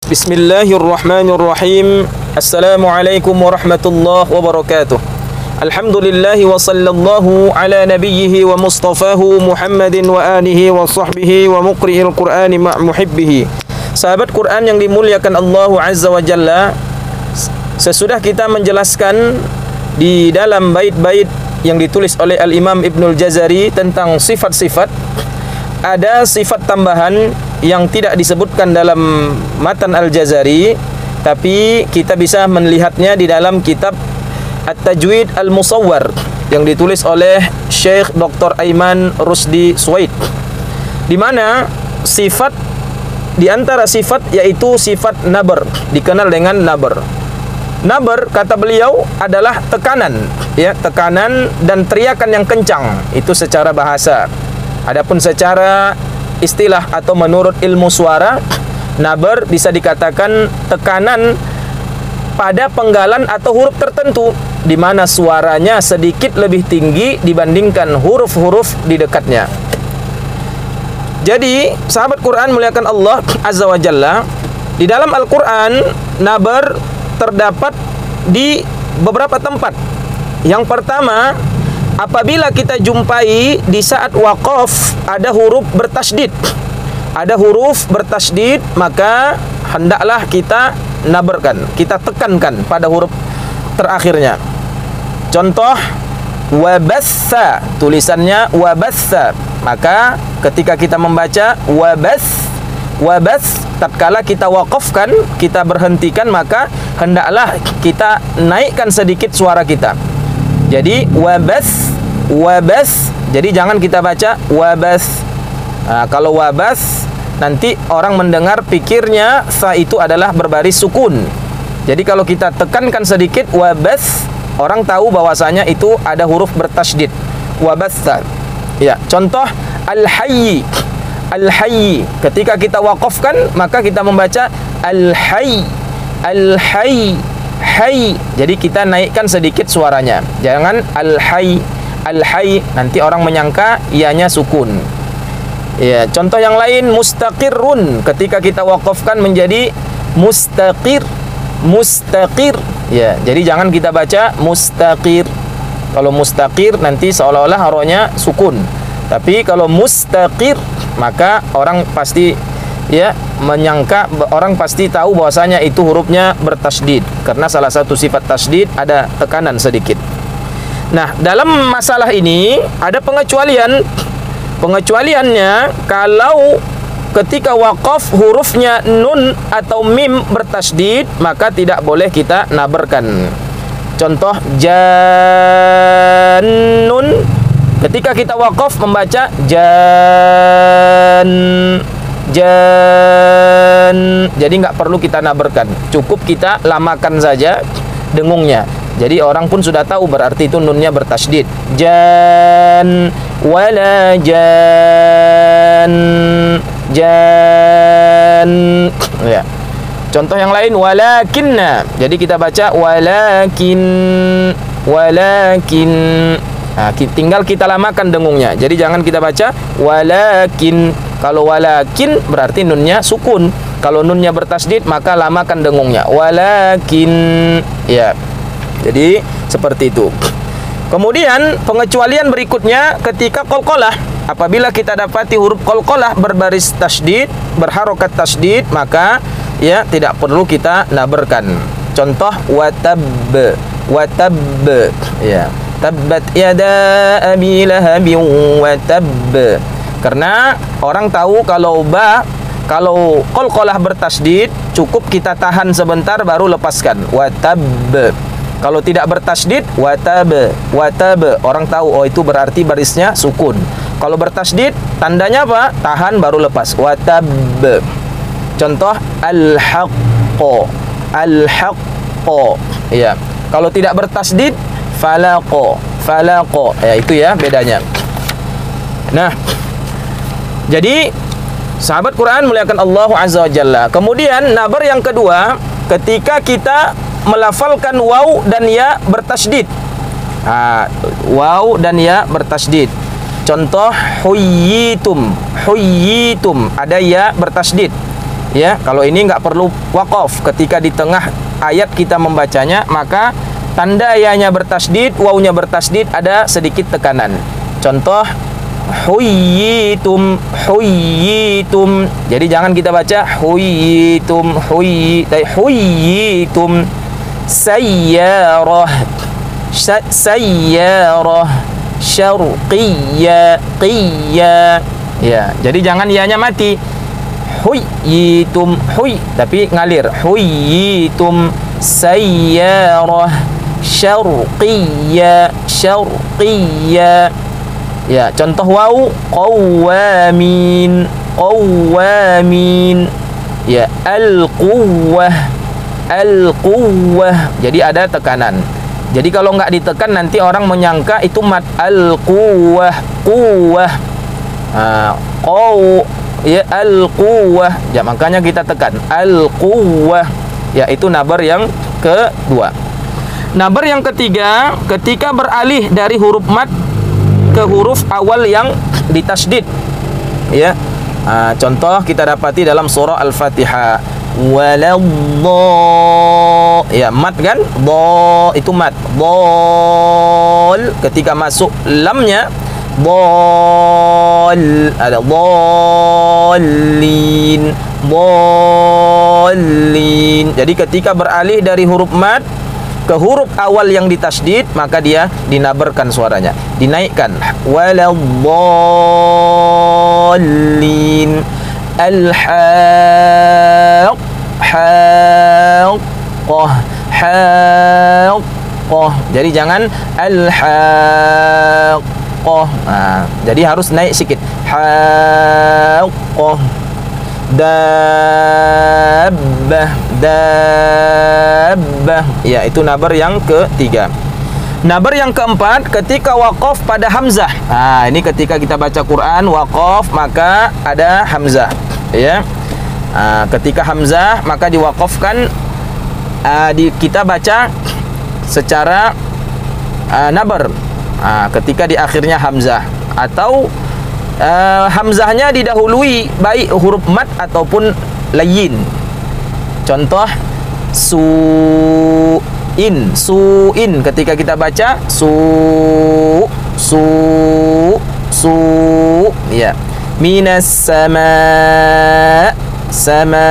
Bismillahirrahmanirrahim. Assalamualaikum warahmatullahi wabarakatuh. Alhamdulillahi wa sallallahu ala nabiyhi wa mustafahu Muhammadin wa alihi wa sahbihi wa muqri'il Qur'ani muhibbihi. Sahabat Quran yang dimuliakan Allah Azza wa Jalla, sesudah kita menjelaskan di dalam bait-bait yang ditulis oleh Al-Imam Ibnul Jazari tentang sifat-sifat, ada sifat tambahan yang tidak disebutkan dalam matan Al-Jazari, tapi kita bisa melihatnya di dalam kitab At-Tajwid Al-Musawwar yang ditulis oleh Syekh Dr. Aiman Rusdi Suwaid, di mana sifat di antara sifat yaitu sifat nabar, dikenal dengan nabar. Nabar, kata beliau, adalah tekanan, ya, tekanan dan teriakan yang kencang, itu secara bahasa. Adapun secara istilah atau menurut ilmu suara, nabar bisa dikatakan tekanan pada penggalan atau huruf tertentu di mana suaranya sedikit lebih tinggi dibandingkan huruf-huruf di dekatnya. Jadi, sahabat Quran muliakan Allah Azza wa Jalla, di dalam Al-Quran nabar terdapat di beberapa tempat. Yang pertama, apabila kita jumpai di saat waqaf ada huruf bertasydid, ada huruf bertasydid, maka hendaklah kita nabarkan, kita tekankan pada huruf terakhirnya. Contoh, wabassa, tulisannya wabassa, maka ketika kita membaca wabas, tatkala kita waqafkan, kita berhentikan, maka hendaklah kita naikkan sedikit suara kita. Jadi wabas, jadi jangan kita baca wabas. Nah, kalau wabas, nanti orang mendengar pikirnya sa itu adalah berbaris sukun. Jadi kalau kita tekankan sedikit wabas, orang tahu bahwasanya itu ada huruf bertasydid, wabassa. Ya, contoh al-hayy. Al-hayy, ketika kita waqafkan, maka kita membaca al-hayy, al-hayy, hayy. Jadi kita naikkan sedikit suaranya. Jangan al-hayy, al-hayy, nanti orang menyangka ianya sukun. Ya, contoh yang lain mustaqirrun, ketika kita waqafkan menjadi mustaqir, mustaqir. Ya, jadi jangan kita baca mustaqir. Kalau mustaqir nanti seolah-olah rohnya sukun. Tapi kalau mustaqir, maka orang pasti menyangka, orang pasti tahu bahwasanya itu hurufnya bertasydid, karena salah satu sifat tasydid ada tekanan sedikit. Nah, dalam masalah ini ada pengecualian. Pengecualiannya kalau ketika waqaf hurufnya nun atau mim bertasydid, maka tidak boleh kita nabarkan. Contoh jannun, ketika kita waqaf membaca jan, jadi nggak perlu kita nabarkan, cukup kita lamakan saja dengungnya. Jadi orang pun sudah tahu berarti itu nunnya bertasydid. Jan, wala jan, jan. Ya. Contoh yang lain walakinna. Jadi kita baca walakin, walakin. Nah, tinggal kita lamakan dengungnya. Jadi jangan kita baca walakin. Kalau walakin berarti nunnya sukun. Kalau nunnya bertasydid maka lamakan dengungnya. Walakin. Ya. Jadi seperti itu. Kemudian pengecualian berikutnya ketika qalqalah. Apabila kita dapati huruf qalqalah berbaris tasydid, berharokat tasydid, maka ya tidak perlu kita nabarkan. Contoh watab, watab. Ya. Tabbat yada abi lahabin wa tab. Karena orang tahu kalau kalau qalqalah bertasydid cukup kita tahan sebentar baru lepaskan. Wa tab. Kalau tidak bertasydid watab, watab, orang tahu oh itu berarti barisnya sukun. Kalau bertasydid tandanya apa? Tahan baru lepas. Watab. Contoh al-haqqo, al-haqqo. Ya. Kalau tidak bertasydid falaqo, falaqo. Ya, itu ya bedanya. Nah, jadi sahabat Quran muliakan Allah Azza wa Jalla. Kemudian nabar yang kedua, ketika kita melafalkan waw dan ya bertasydid. Waw dan ya bertasydid. Contoh huyyitum, huyyitum, ada ya bertasydid. Ya, kalau ini nggak perlu waqaf. Ketika di tengah ayat kita membacanya, maka tanda ya-nya bertasdid, wawunya bertasdid, ada sedikit tekanan. Contoh, huyyitum, huyyitum. Jadi jangan kita baca huyyitum, huyyitum. Sayyarah, sayyarah, syarqiyya, qiyya. Ya, jadi jangan ya-nya mati. Huyyitum, tapi ngalir. Huyyitum, sayyarah, syarqiyya, syarqiyya. Ya, contoh waw, qawamin, qawamin. Ya, al-quwwah, al-quwwah. Jadi ada tekanan. Jadi kalau nggak ditekan nanti orang menyangka itu mat. Al-quwwah, quwwah. Ya, al-quwwah. Ya, makanya kita tekan al-quwwah. Ya, itu nabar yang kedua. Nabar yang ketiga, ketika beralih dari huruf mat ke huruf awal yang ditasdid. Ya. Contoh kita dapati dalam surah Al-Fatihah. Waladh. Ya, mat kan? Dha itu mat. Dhal. Ketika masuk lamnya, dhal, ada dhalin, dhalin. Jadi ketika beralih dari huruf mat ke huruf awal yang ditasdid, maka dia dinabarkan suaranya, dinaikkan. Waladhdallin. Al-haq, haqqah, haqqah. Jadi jangan al-haqqah. Jadi harus naik sikit. Haqqah. Dabbah, dabbah. Ya, itu nabar yang ketiga. Nabar yang keempat, ketika waqaf pada hamzah. Ini ketika kita baca Quran waqaf, maka ada hamzah. Ya. Ketika hamzah maka diwaqafkan, kita baca secara nabar. Ketika di akhirnya hamzah, atau hamzahnya didahului baik huruf mat ataupun layyin. Contoh su'in, su'in. Ketika kita baca su, ya. Minas sama, sama.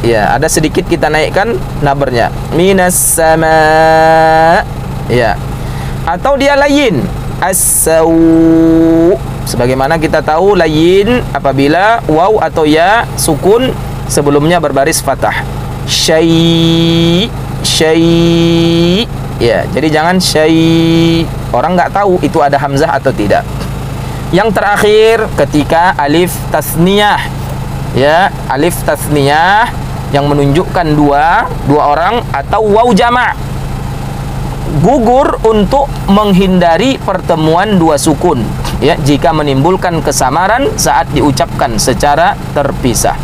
Ya, ada sedikit kita naikkan nabarnya. Minas sama. Ya. Atau dia layyin. As-sawu. Sebagaimana kita tahu layyin apabila waw atau ya sukun sebelumnya berbaris fathah. Syai, syai. Ya, jadi jangan syai. Orang nggak tahu itu ada hamzah atau tidak. Yang terakhir ketika alif tasniyah. Ya, alif tasniyah yang menunjukkan dua orang atau waw jama'. Gugur untuk menghindari pertemuan dua sukun, ya, jika menimbulkan kesamaran saat diucapkan secara terpisah.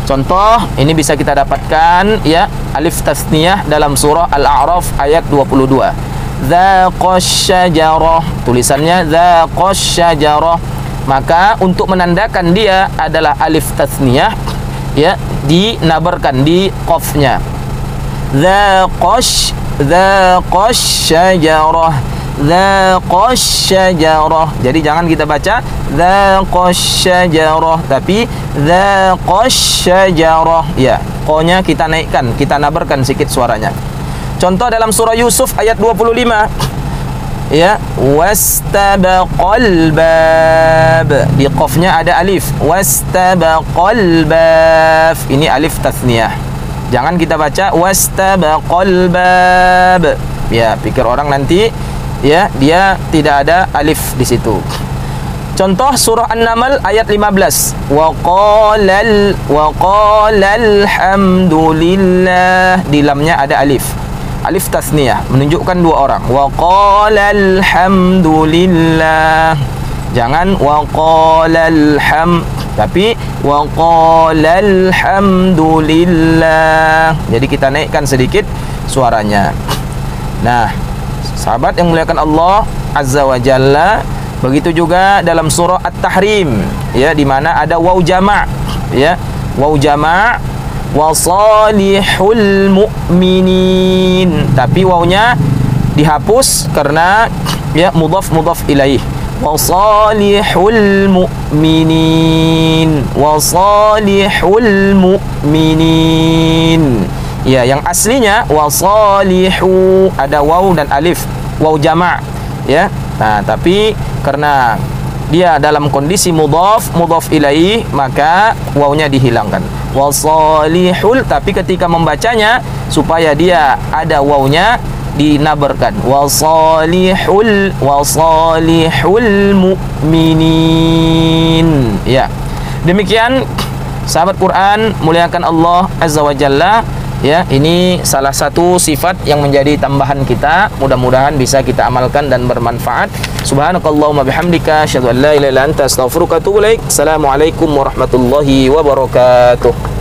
Contoh ini bisa kita dapatkan, ya, alif tasniyah dalam surah Al-A'raf ayat 22. Dzaqash syajarah, tulisannya dzaqash syajarah. Maka untuk menandakan dia adalah alif tasniyah, ya, dinabarkan di qafnya. Dzaqash, dzaqash syajarah, dzaqash syajarah. Jadi jangan kita baca dzaqash syajarah, tapi dzaqash syajarah. Ya, q-nya kita naikkan, kita nabarkan sedikit suaranya. Contoh dalam surah Yusuf ayat 25. Ya, wastabaqal bab. Di qafnya ada alif. Wastabaqal bab. Ini alif tasniyah. Jangan kita baca wastabaqal bab. Ya, pikir orang nanti, ya, dia tidak ada alif di situ. Contoh surah An-Naml ayat 15. Wa qalal hamdulillah. Di lamnya ada alif. Alif tasniyah menunjukkan dua orang. Wa qalal hamdulillah. Jangan wa qalal ham, tapi wa qalal hamdulillah. Jadi kita naikkan sedikit suaranya. Nah, sahabat yang muliakan Allah Azza wa Jalla, begitu juga dalam surah At-Tahrim, ya, di mana ada waw jama', ya. waw jama' wa salihul mu'minin, tapi wawnya dihapus karena ya mudhaf ilaih. Wa salihul mu'minin, wa salihul mu'minin. Ya, yang aslinya wa salihu, ada waw dan alif, waw jama', ya. Nah, tapi karena dia dalam kondisi mudhaf ilaih, maka wawnya dihilangkan. Wa salihul, tapi ketika membacanya supaya dia ada wawnya dinabarkan. Wa salihul mu'minin. Ya. Demikian sahabat Quran, muliakan Allah Azza wa Jalla. Ya, ini salah satu sifat yang menjadi tambahan kita. Mudah-mudahan bisa kita amalkan dan bermanfaat. Subhanakallahumma bihamdika asyhadu an la ilaha illa anta astaghfiruka wa atubu ilaik. Assalamualaikum warahmatullahi wabarakatuh.